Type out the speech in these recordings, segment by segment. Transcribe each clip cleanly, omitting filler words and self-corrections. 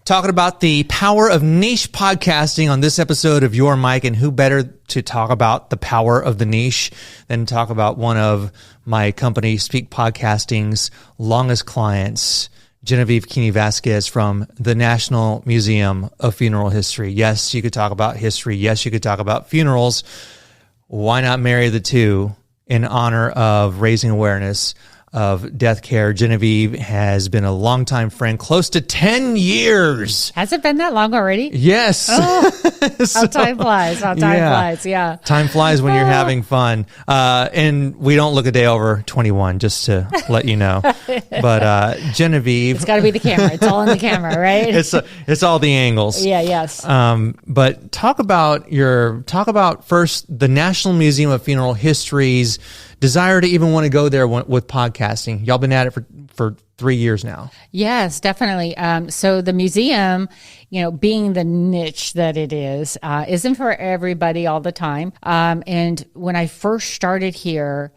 talking about the power of niche podcasting on this episode of Your Mic, and who better to talk about the power of the niche than talk about one of my company, Speke Podcasting's longest clients, Genevieve Keeney Vazquez from the National Museum of Funeral History. Yes, you could talk about history. Yes, you could talk about funerals. Why not marry the two in honor of raising awareness of death care? Genevieve has been a longtime friend, close to 10 years. Has it been that long already? Yes. Oh, how time flies. How time flies. Yeah. Time flies when you're having fun. And we don't look a day over 21, just to let you know. But Genevieve. It's got to be the camera. It's all in the camera, right? It's all the angles. Yeah, yes. But talk about first the National Museum of Funeral History's desire to even want to go there with podcasting. Y'all been at it for 3 years now. Yes, definitely. So the museum, being the niche that it is, isn't for everybody all the time. And when I first started here,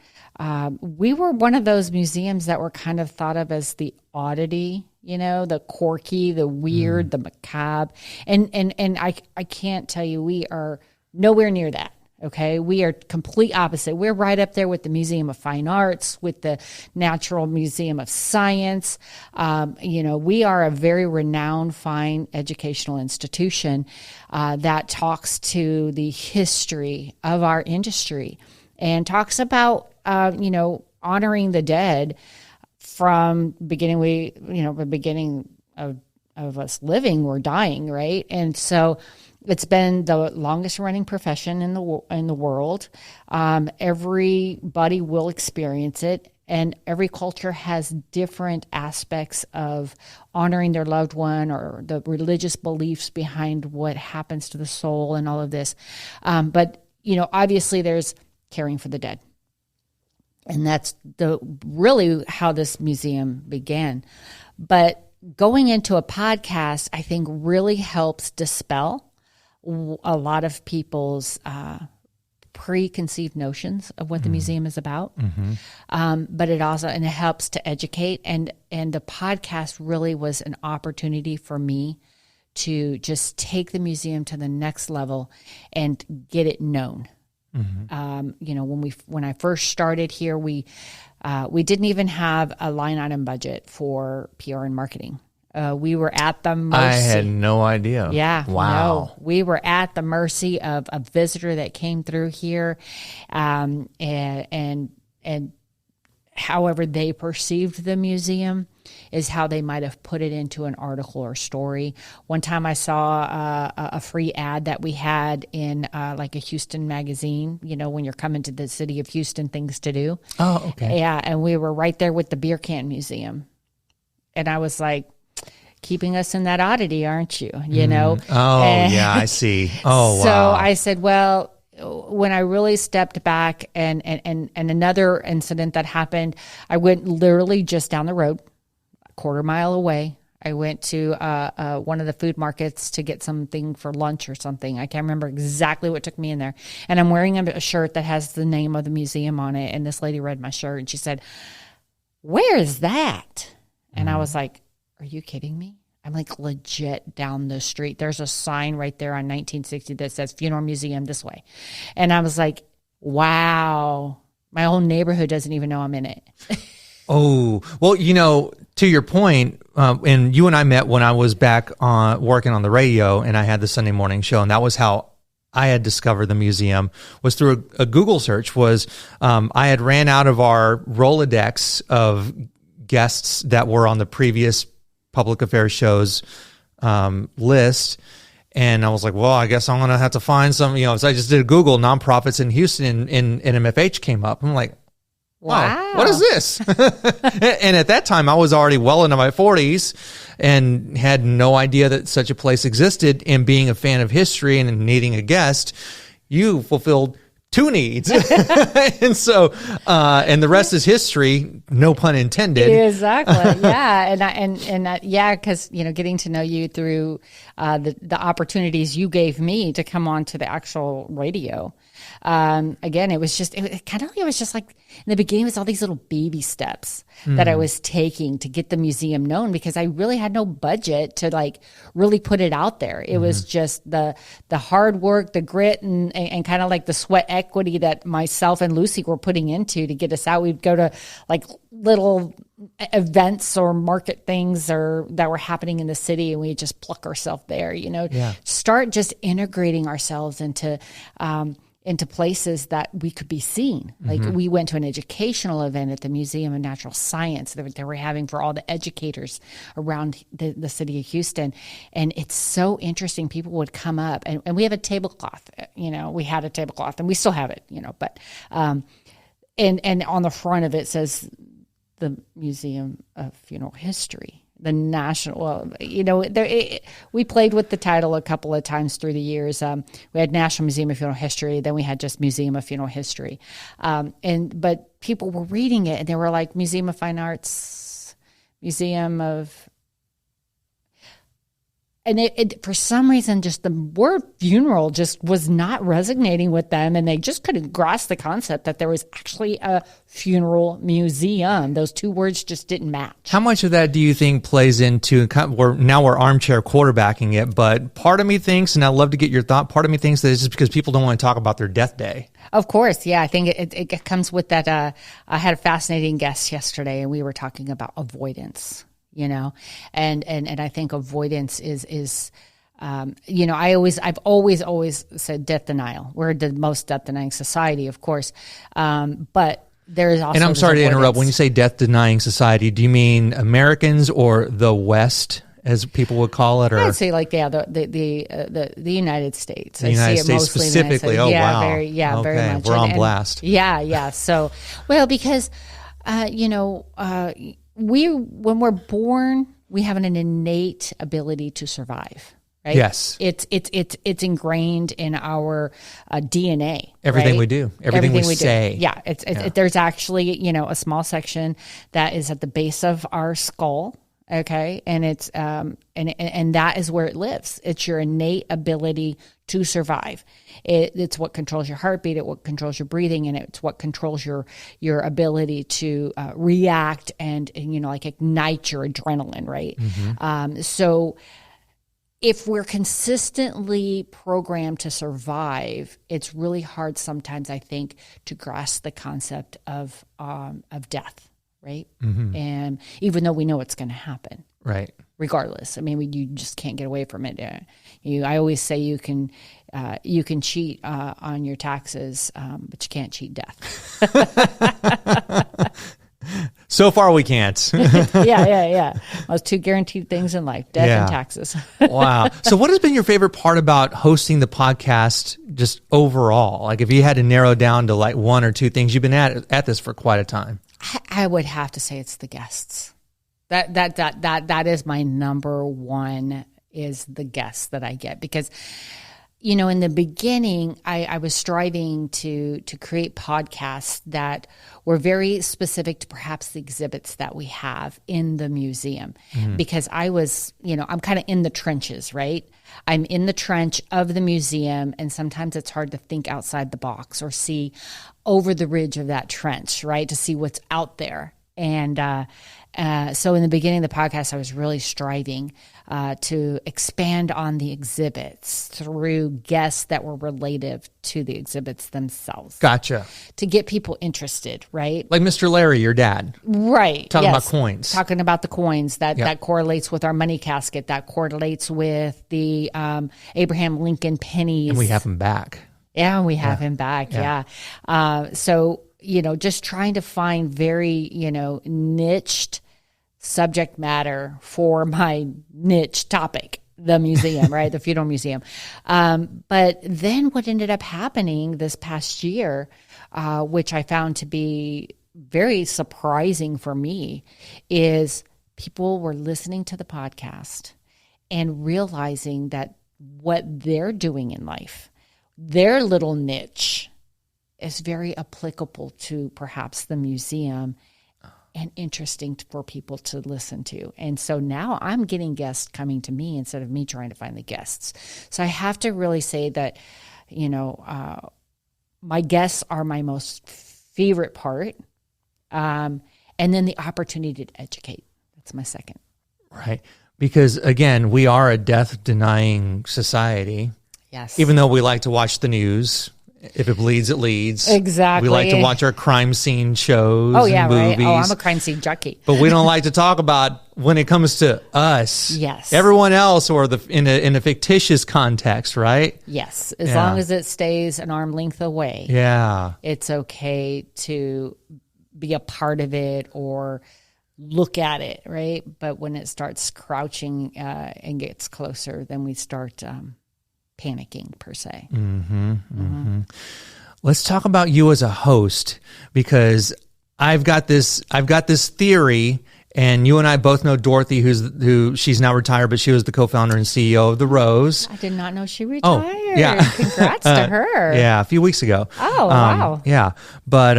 we were one of those museums that were kind of thought of as the oddity, the quirky, the weird, the macabre. And I can't tell you, we are nowhere near that. Okay, we are complete opposite. We're right up there with the Museum of Fine Arts, with the Natural Museum of Science. We are a very renowned, fine educational institution that talks to the history of our industry and talks about, honoring the dead from the beginning of us living or dying, right? And so it's been the longest running profession in the world. Everybody will experience it, and every culture has different aspects of honoring their loved one or the religious beliefs behind what happens to the soul and all of this. But obviously there's caring for the dead. And that's really how this museum began. But going into a podcast, I think, really helps dispel a lot of people's preconceived notions of what the museum is about. Mm-hmm. But it helps to educate. And the podcast really was an opportunity for me to just take the museum to the next level and get it known. Mm-hmm. When I first started here, we didn't even have a line item budget for PR and marketing. We were at the mercy. I had no idea. Yeah. Wow. No, we were at the mercy of a visitor that came through here, and however they perceived the museum is how they might have put it into an article or story. One time I saw a free ad that we had in like a Houston magazine, when you're coming to the city of Houston, things to do. Oh, okay. Yeah, and we were right there with the beer can museum. And I was like, keeping us in that oddity, aren't you? Oh, yeah, I see. Oh, wow. So I said, well, when I really stepped back and another incident that happened, I went literally just down the road, a quarter mile away. I went to one of the food markets to get something for lunch or something. I can't remember exactly what took me in there. And I'm wearing a shirt that has the name of the museum on it. And this lady read my shirt and she said, "Where is that?" And I was like, "Are you kidding me?" I'm like legit down the street. There's a sign right there on 1960 that says Funeral Museum this way. And I was like, wow, my whole neighborhood doesn't even know I'm in it. Oh, well, to your point, and you and I met when I was back working on the radio and I had the Sunday morning show. And that was how I had discovered the museum, was through a Google search. I had ran out of our Rolodex of guests that were on the previous public affairs shows list. And I was like, well, I guess I'm going to have to find some, so I just did a Google nonprofits in Houston and NMFH came up. I'm like, wow, what is this? And at that time I was already well into my 40s and had no idea that such a place existed. And being a fan of history and needing a guest, you fulfilled two needs. And so, and the rest is history, no pun intended. Exactly. Yeah. Cause getting to know you through, the opportunities you gave me to come on to the actual radio. Again, it was just like In the beginning, it was all these little baby steps that I was taking to get the museum known, because I really had no budget to like really put it out there. It was just the hard work, the grit, and kind of like the sweat equity that myself and Lucy were putting into to get us out. We'd go to like little events or market things or that were happening in the city, and we just pluck ourselves there, start just integrating ourselves into places that we could be seen. Like we went to an educational event at the Museum of Natural Science that they were having for all the educators around the city of Houston. And it's so interesting. People would come up and we have a tablecloth, we had a tablecloth and we still have it, but, and on the front of it says the Museum of Funeral History. The national, we played with the title a couple of times through the years. We had National Museum of Funeral History, then we had just Museum of Funeral History. But people were reading it and they were like, Museum of Fine Arts, Museum of... And it for some reason, just the word funeral just was not resonating with them. And they just couldn't grasp the concept that there was actually a funeral museum. Those two words just didn't match. How much of that do you think plays into, now we're armchair quarterbacking it, but part of me thinks, and I'd love to get your thought, part of me thinks that it's just because people don't want to talk about their death day. Of course. Yeah. I think it comes with that. I had a fascinating guest yesterday and we were talking about avoidance. And I think avoidance is I've always said death denial. We're the most death denying society, of course. But there is also, and I'm sorry to interrupt. When you say death denying society, do you mean Americans or the West, as people would call it? Or I'd say like, the United States. The United States specifically. Oh, wow. Very much. We're on blast. Yeah. So, well, because, when we're born, we have an innate ability to survive, right? Yes. It's ingrained in our DNA. Everything right? we do, everything we say. Do. Yeah. There's actually, a small section that is at the base of our skull. Okay. And it's, and that is where it lives. It's your innate ability to survive. It's what controls your heartbeat. It's what controls your breathing, and it's what controls your ability to react and like ignite your adrenaline. Right. So if we're consistently programmed to survive, it's really hard sometimes, I think, to grasp the concept of death. Right. And even though we know it's going to happen. Right. Regardless. I mean, you just can't get away from it. I always say you can cheat on your taxes, but you can't cheat death. So far we can't. Yeah. Those two guaranteed things in life, death and taxes. Wow. So what has been your favorite part about hosting the podcast just overall? Like if you had to narrow down to like one or two things, you've been at this for quite a time. I would have to say it's the guests. That is my number one, is the guests that I get, because in the beginning, I was striving to create podcasts that were very specific to perhaps the exhibits that we have in the museum, because I was, I'm kind of in the trenches, right? I'm in the trench of the museum, and sometimes it's hard to think outside the box or see over the ridge of that trench, right? To see what's out there. And so in the beginning of the podcast, I was really striving to expand on the exhibits through guests that were relative to the exhibits themselves. Gotcha. To get people interested, right? Like Mr. Larry, your dad. Right. Talking about coins. Talking about the coins. That correlates with our money casket. That correlates with the Abraham Lincoln pennies. And we have him back. Yeah, we have him back. Yeah. So, just trying to find very, niched subject matter for my niche topic, the museum, right? The funeral museum. But then what ended up happening this past year, which I found to be very surprising for me, is people were listening to the podcast and realizing that what they're doing in life, their little niche, is very applicable to perhaps the museum and interesting for people to listen to. And so now I'm getting guests coming to me instead of me trying to find the guests. So I have to really say that, my guests are my most favorite part. And then the opportunity to educate. That's my second. Right. Because again, we are a death-denying society. Yes. Even though we like to watch the news. If it bleeds, it leads. Exactly. We like to watch our crime scene shows and movies. Right. Oh, I'm a crime scene junkie. But we don't like to talk about when it comes to us. Yes. Everyone else, or in a fictitious context, right? Yes. As long as it stays an arm length away. Yeah. It's okay to be a part of it or look at it, right? But when it starts crouching and gets closer, then we start panicking per se. Let's talk about you as a host, because I've got this theory, and you and I both know Dorothy, who she's now retired, but she was the co-founder and CEO of The Rose. I did not know she retired. Oh, yeah. Congrats to her. Yeah, a few weeks ago. Oh, wow. Yeah, but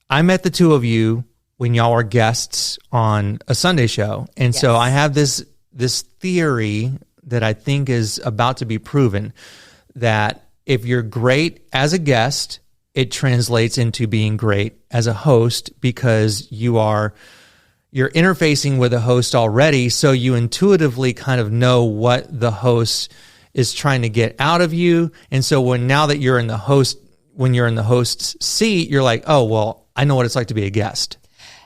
I met the two of you when y'all were guests on a Sunday show, and so I have this theory that I think is about to be proven, that if you're great as a guest, it translates into being great as a host, because you're interfacing with a host already, so you intuitively kind of know what the host is trying to get out of you. And so when you're in the host's seat, you're like, oh, well, I know what it's like to be a guest.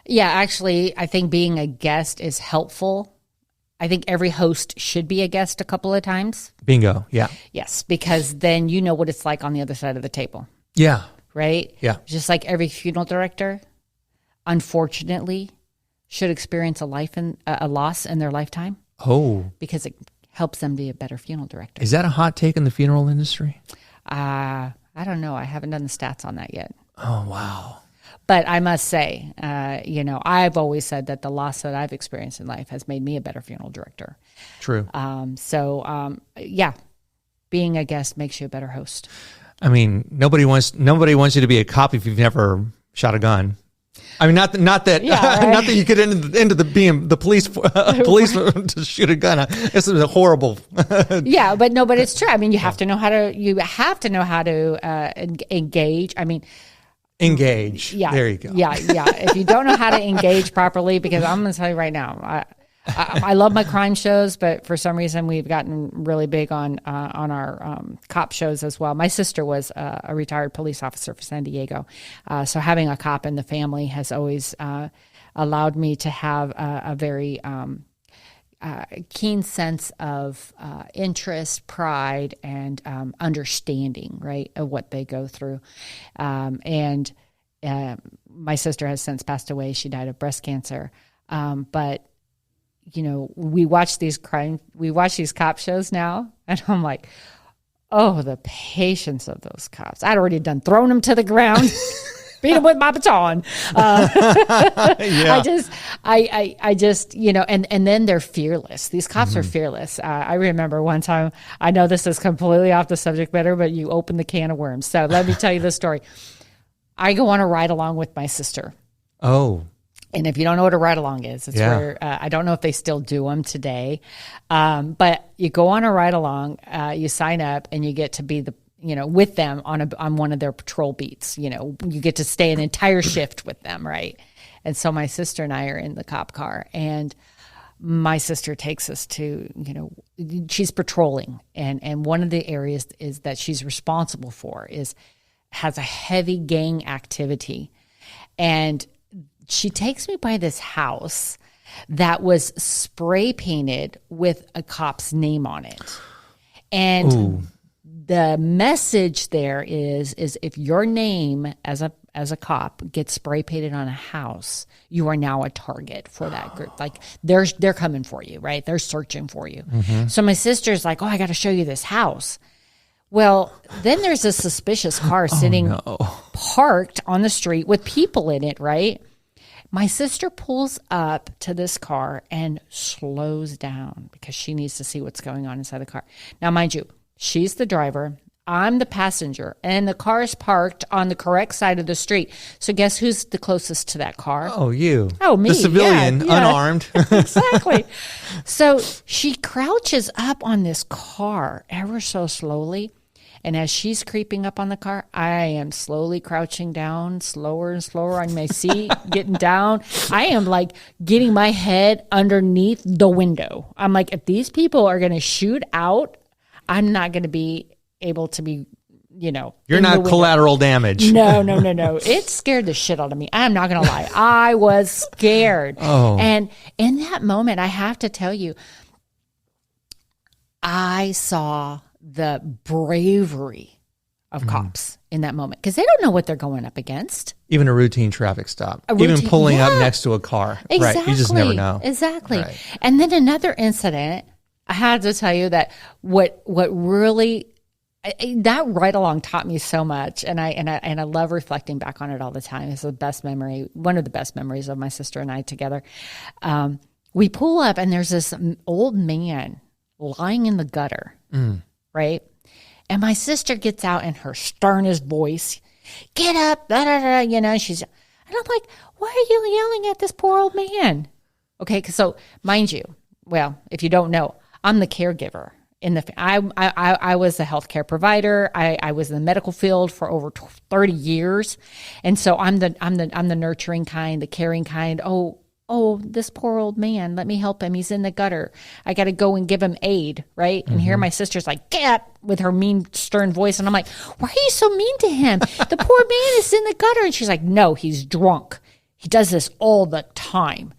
Yeah, actually, I think being a guest is helpful. I think every host should be a guest a couple of times. Bingo. Yeah. Yes, because then you know what it's like on the other side of the table. Yeah. Right? Yeah. Just like every funeral director, unfortunately, should experience a loss in their lifetime. Oh. Because it helps them be a better funeral director. Is that a hot take in the funeral industry? I don't know. I haven't done the stats on that yet. Oh, wow. But I must say, I've always said that the loss that I've experienced in life has made me a better funeral director. True. Being a guest makes you a better host. I mean, nobody wants you to be a cop if you've never shot a gun. I mean, not that not that you get into being the police to shoot a gun. This is a horrible. but it's true. I mean, you have to know how to engage. I mean. Engage. Yeah. There you go. Yeah. If you don't know how to engage properly, because I'm going to tell you right now, I love my crime shows, but for some reason we've gotten really big on our cop shows as well. My sister was a retired police officer for San Diego, so having a cop in the family has always allowed me to have a very keen sense of interest, pride, and understanding, right, of what they go through. And my sister has since passed away. She died of breast cancer. But we watch these cop shows now, and I'm like, oh, the patience of those cops. I'd already thrown them to the ground. Beat them with my baton. I just, and then they're fearless. These cops are fearless. I remember one time, I know this is completely off the subject matter, but you opened the can of worms. So let me tell you the story. I go on a ride along with my sister. Oh. And if you don't know what a ride along is, it's where, I don't know if they still do them today. But you go on a ride along, you sign up, and you get to be with them on one of their patrol beats. You get to stay an entire shift with them, right? And so my sister and I are in the cop car, and my sister takes us to, she's patrolling, and one of the areas is that she's responsible for has a heavy gang activity. And she takes me by this house that was spray painted with a cop's name on it. And Ooh. The message there is if your name as a cop gets spray painted on a house, you are now a target for that group. Like they're coming for you, right? They're searching for you. Mm-hmm. So my sister's like, oh, I got to show you this house. Well, then there's a suspicious car sitting parked on the street with people in it, right? My sister pulls up to this car and slows down because she needs to see what's going on inside the car. Now, mind you, she's the driver, I'm the passenger, and the car is parked on the correct side of the street. So guess who's the closest to that car? Oh, you. Oh, me. The civilian, unarmed. Exactly. So she crouches up on this car ever so slowly, And as she's creeping up on the car, I am slowly crouching down, slower and slower on my seat, getting down. I am like getting my head underneath the window. I'm like, if these people are going to shoot out, I'm not going to be able to be, You're not collateral damage. No. It scared the shit out of me. I'm not going to lie. I was scared. Oh. And in that moment, I have to tell you, I saw the bravery of cops in that moment because they don't know what they're going up against. Even a routine traffic stop, even pulling up next to a car. Exactly. Right. You just never know. Exactly. Right. And then another incident, I had to tell you that what really that ride along taught me so much, and I love reflecting back on it all the time. It's the best memory, one of the best memories of my sister and I together. We pull up, and there's this old man lying in the gutter, right? And my sister gets out in her sternest voice, "Get up!" Da, da, da, and I'm like, "Why are you yelling at this poor old man?" Okay, so mind you, well, if you don't know, I'm the caregiver. I was a healthcare provider. I was in the medical field for over 30 years, and so I'm the nurturing kind, the caring kind. Oh, this poor old man, let me help him. He's in the gutter. I got to go and give him aid, right? And here my sister's like, "Get up," with her mean, stern voice, and I'm like, "Why are you so mean to him? The poor man is in the gutter." And she's like, "No, he's drunk. He does this all the time,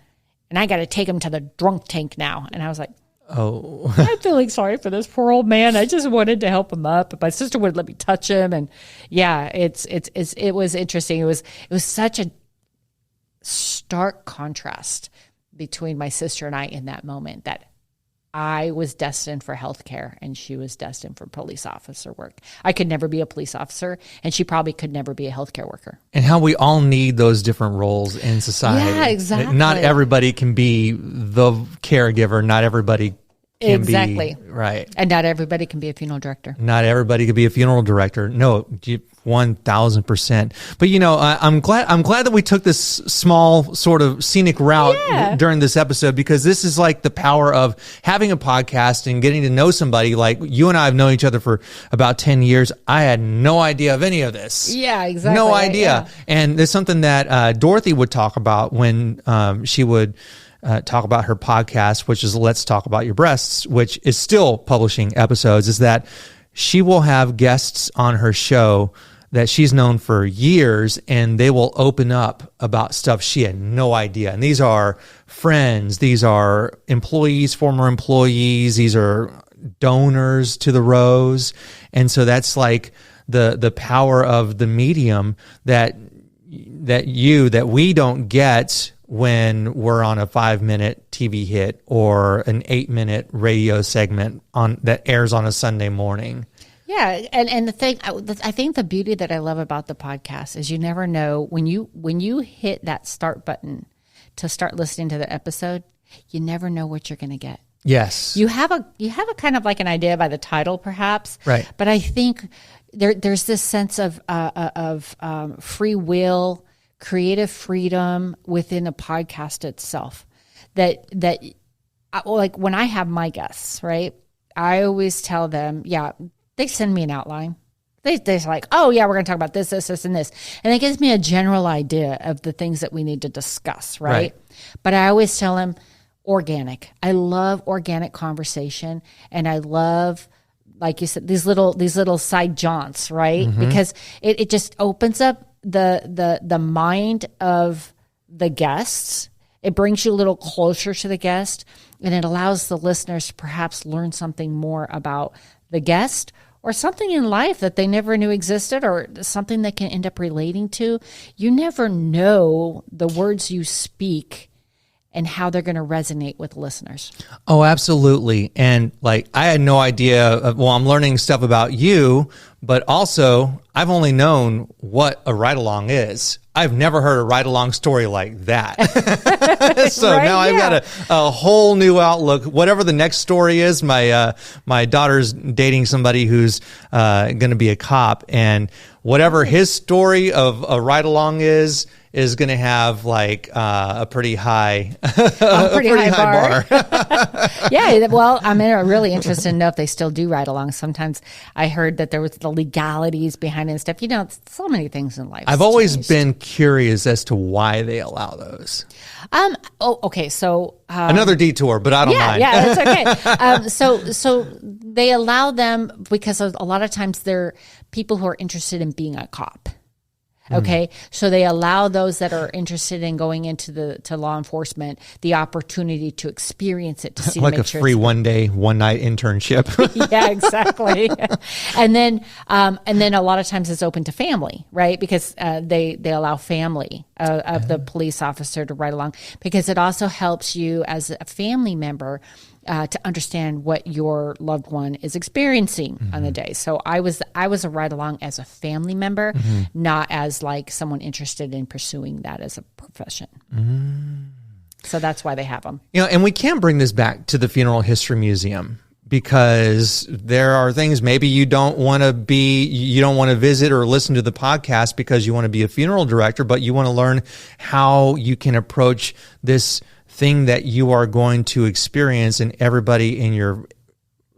and I got to take him to the drunk tank now." And I was like, "Oh, I'm feeling sorry for this poor old man. I just wanted to help him up, but my sister wouldn't let me touch him." And yeah, it was interesting. It was such a stark contrast between my sister and I in that moment, that I was destined for healthcare and she was destined for police officer work. I could never be a police officer, and she probably could never be a healthcare worker. And how we all need those different roles in society. Yeah, exactly. Not everybody can be the caregiver. Not everybody can be. Right. And not everybody can be a funeral director. Not everybody could be a funeral director. No, 1,000%. But I'm glad that we took this small sort of scenic route during this episode, because this is like the power of having a podcast and getting to know somebody. Like you and I have known each other for about 10 years. I had no idea of any of this. Yeah, exactly. No idea. Yeah. And there's something that Dorothy would talk about when she would talk about her podcast, which is Let's Talk About Your Breasts, which is still publishing episodes, is that she will have guests on her show that she's known for years, and they will open up about stuff she had no idea. And these are friends, these are employees, former employees, these are donors to the Rose. And so that's like the power of the medium that we don't get when we're on a 5-minute TV hit or an 8-minute radio segment that airs on a Sunday morning. Yeah, and the thing, I think the beauty that I love about the podcast is you never know when you hit that start button to start listening to the episode, you never know what you're going to get. Yes, you have a kind of like an idea by the title, perhaps, right? But I think there's this sense of free will, creative freedom within a podcast itself. That like when I have my guests, right? I always tell them, they send me an outline. They're like, "Oh yeah, we're going to talk about this, this, this, and this," and it gives me a general idea of the things that we need to discuss, right? But I always tell them organic. I love organic conversation, and I love, like you said, these little side jaunts, right? Mm-hmm. Because it just opens up the mind of the guests. It brings you a little closer to the guest, and it allows the listeners to perhaps learn something more about the guest, or something in life that they never knew existed, or something they can end up relating to. You never know the words you speak and how they're going to resonate with listeners. Oh, absolutely. And like, I had no idea I'm learning stuff about you, but also I've only known what a ride-along is. I've never heard a ride-along story like that. So right? now I've got a whole new outlook. Whatever the next story is, my daughter's dating somebody who's going to be a cop, and whatever his story of a ride-along is going to have like a pretty high, high bar. Yeah, well, I'm really interested to know if they still do ride-alongs. Sometimes I heard that there was the legalities behind it and stuff. You know, so many things in life. I've always been curious as to why they allow those. Okay. So another detour, but I don't mind. Yeah, that's okay. So they allow them because a lot of times they're people who are interested in being a cop. Okay, so they allow those that are interested in going into to law enforcement the opportunity to experience it, to see, like to make a sure free 1 day, 1 night internship. Yeah, exactly. and then a lot of times it's open to family, right? Because they allow family of the police officer to ride along, because it also helps you as a family member to understand what your loved one is experiencing on the day. So I was a ride along as a family member, not as like someone interested in pursuing that as a profession. So that's why they have them. You know, and we can bring this back to the Funeral History Museum, because there are things maybe you don't want to visit or listen to the podcast because you want to be a funeral director, but you want to learn how you can approach this thing that you are going to experience and everybody in your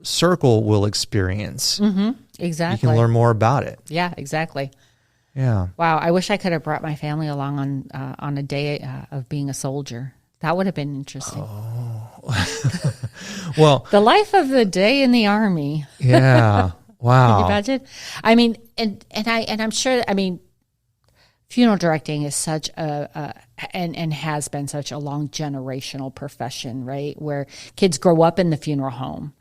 circle will experience. Exactly. You can learn more about it. Yeah, exactly. Yeah. Wow. I wish I could have brought my family along on a day of being a soldier. That would have been interesting. Oh. Well, the life of the day in the Army. Yeah. Wow. Can you imagine? I mean, and I'm sure, I mean, funeral directing is such and has been such a long generational profession, right? Where kids grow up in the funeral home.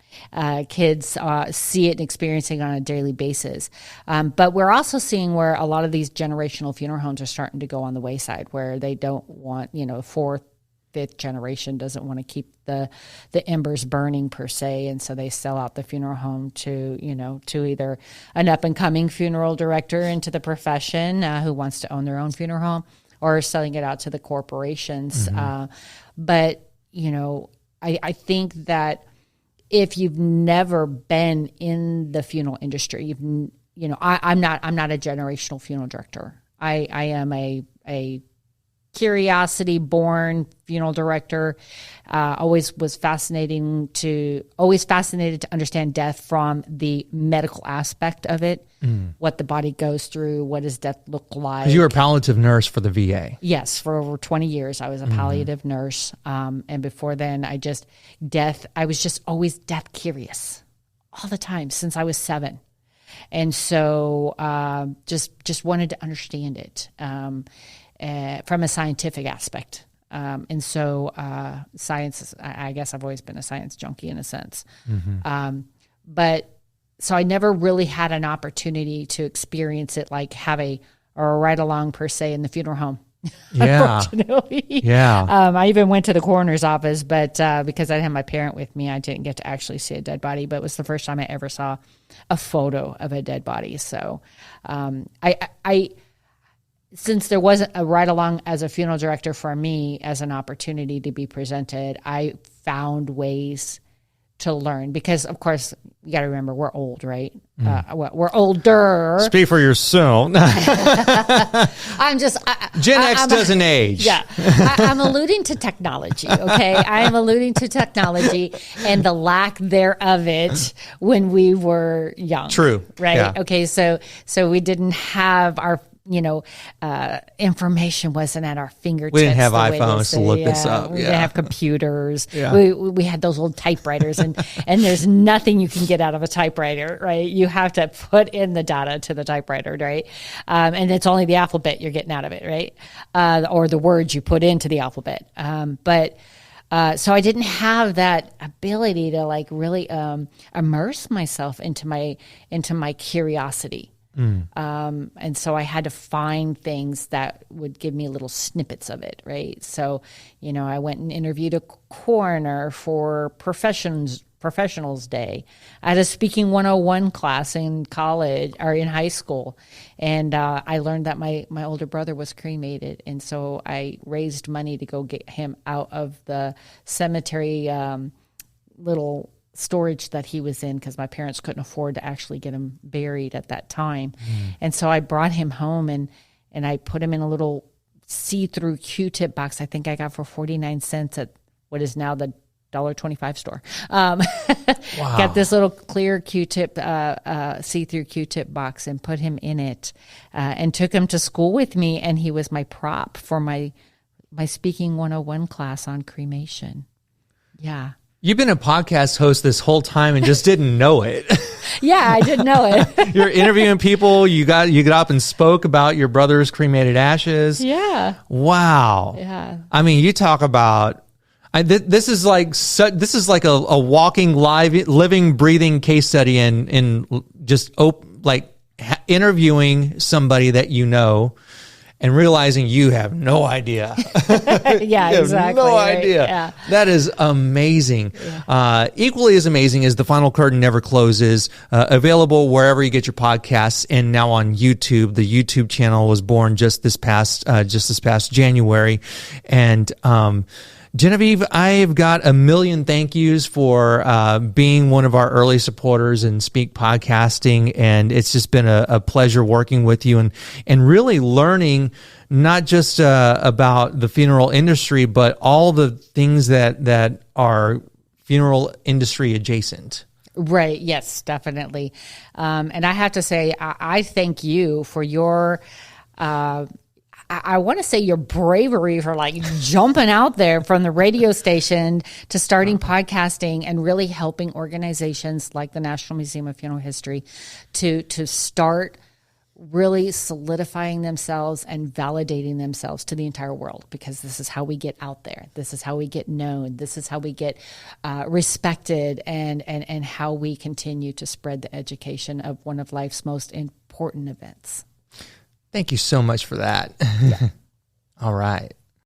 Kids see it and experiencing it on a daily basis. But we're also seeing where a lot of these generational funeral homes are starting to go on the wayside, where they don't want, fourth, fifth generation doesn't want to keep the embers burning per se, and so they sell out the funeral home to either an up and coming funeral director into the profession who wants to own their own funeral home, or selling it out to the corporations. But I think that if you've never been in the funeral industry, I'm not a generational funeral director. I am a curiosity born funeral director. Always fascinated to understand death from the medical aspect of it, what the body goes through, what does death look like. 'Cause you were a palliative nurse for the VA. Yes, for over 20 years I was a palliative nurse, and before then I was just always death curious all the time since I was 7, and so just wanted to understand it. From a scientific aspect. And so science, I guess I've always been a science junkie in a sense. But so I never really had an opportunity to experience it, like have a ride along per se in the funeral home. Yeah. Unfortunately. Yeah. I even went to the coroner's office, but because I didn't have my parent with me, I didn't get to actually see a dead body, but it was the first time I ever saw a photo of a dead body. So since there wasn't a ride-along as a funeral director for me as an opportunity to be presented, I found ways to learn, because, of course, you got to remember, we're old, right? We're older. Speak for yourself. Gen X doesn't age. Yeah. I'm alluding to technology, okay? I am alluding to technology and the lack thereof it when we were young. True. Right? Yeah. Okay, so we didn't have our information wasn't at our fingertips. We didn't have iPhones to look this up. We didn't have computers. Yeah. We had those old typewriters, and there's nothing you can get out of a typewriter, right? You have to put in the data to the typewriter, right? And it's only the alphabet you're getting out of it, right? Or the words you put into the alphabet. So I didn't have that ability to like really immerse myself into my curiosity. And so I had to find things that would give me little snippets of it, right? So, I went and interviewed a coroner for professions Professionals Day. I had a Speaking 101 class in college or in high school. And I learned that my older brother was cremated. And so I raised money to go get him out of the cemetery little storage that he was in, because my parents couldn't afford to actually get him buried at that time. And so I brought him home and I put him in a little see-through Q-tip box I think I got for 49 cents at what is now the $1.25 store. Wow. Got this little clear Q-tip, see-through Q-tip box and put him in it and took him to school with me. And he was my prop for my Speaking 101 class on cremation. Yeah. You've been a podcast host this whole time and just didn't know it. Yeah, I didn't know it. You're interviewing people. You got up and spoke about your brother's cremated ashes. Yeah. Wow. Yeah. I mean, you talk about this is like a walking, living, breathing case study in just interviewing somebody that you know. And realizing you have no idea. Yeah, exactly. No right? idea. Yeah. That is amazing. Yeah. Equally as amazing is The Final Curtain Never Closes, available wherever you get your podcasts and now on YouTube. The YouTube channel was born just this past January. And, Genevieve, I've got a million thank yous for being one of our early supporters in Speke podcasting, and it's just been a pleasure working with you and really learning not just about the funeral industry, but all the things that are funeral industry adjacent. Right. Yes, definitely. And I have to say, I thank you for your I want to say your bravery for like jumping out there from the radio station to starting podcasting and really helping organizations like the National Museum of Funeral History to start really solidifying themselves and validating themselves to the entire world, because this is how we get out there. This is how we get known. This is how we get respected and how we continue to spread the education of one of life's most important events. Thank you so much for that. Yeah. All right.